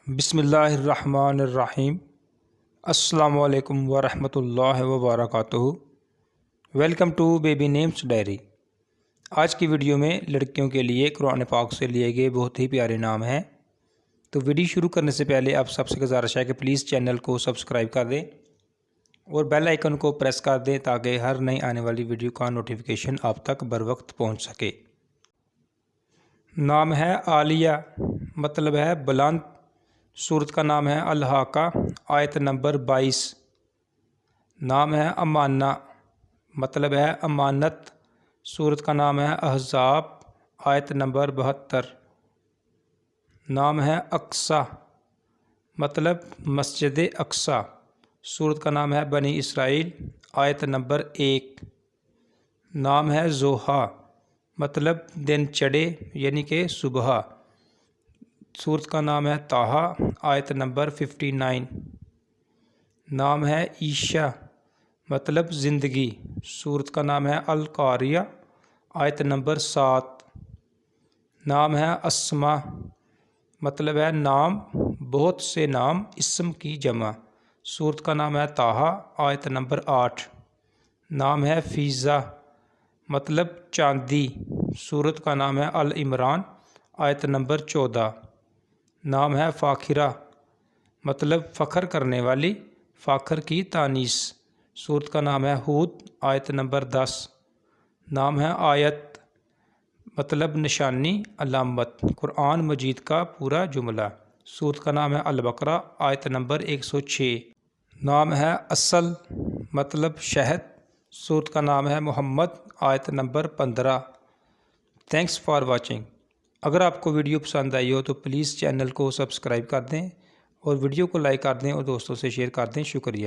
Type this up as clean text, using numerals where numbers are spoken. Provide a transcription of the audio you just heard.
بسم اللہ الرحمن الرحیم۔ السلام علیکم ورحمۃ اللہ وبرکاتہ۔ Welcome to baby names diary. آج کی ویڈیو میں لڑکیوں کے لیے قرآن پاک سے لیے گئے بہت ہی پیارے نام ہیں۔ تو ویڈیو شروع کرنے سے پہلے آپ سب سے گزارش ہے کہ پلیز چینل کو سبسکرائب کر دیں اور بیل آئیکن کو پریس کر دیں تاکہ ہر نئی آنے والی ویڈیو کا نوٹیفیکیشن آپ تک بر وقت پہنچ سکے۔ نام ہے عالیہ، مطلب ہے بلند۔ سورت کا نام ہے الحاقہ، آیت نمبر 22۔ نام ہے امانہ، مطلب ہے امانت۔ سورت کا نام ہے احزاب، آیت نمبر 72۔ نام ہے اقصیٰ، مطلب مسجد اقصیٰ۔ سورت کا نام ہے بنی اسرائیل، آیت نمبر 1۔ نام ہے ضحیٰ، مطلب دن چڑھے یعنی کہ صبح۔ سورت کا نام ہے طٰہٰ، آیت نمبر 59۔ نام ہے عیشہ، مطلب زندگی۔ سورت کا نام ہے القاریہ، آیت نمبر 7۔ نام ہے اسماء، مطلب ہے نام، بہت سے نام، اسم کی جمع۔ سورت کا نام ہے طٰہٰ، آیت نمبر 8۔ نام ہے فیضہ، مطلب چاندی۔ سورت کا نام ہے العمران، آیت نمبر 14۔ نام ہے فاخرہ، مطلب فخر کرنے والی، فاخر کی تانیث۔ سورت کا نام ہے ہود، آیت نمبر 10۔ نام ہے آیت، مطلب نشانی، علامت، قرآن مجید کا پورا جملہ۔ سورت کا نام ہے البقرہ، آیت نمبر 106۔ نام ہے اصل، مطلب شہد۔ سورت کا نام ہے محمد، آیت نمبر 15۔ Thanks for watching. اگر آپ کو ویڈیو پسند آئی ہو تو پلیز چینل کو سبسکرائب کر دیں اور ویڈیو کو لائک کر دیں اور دوستوں سے شیئر کر دیں۔ شکریہ۔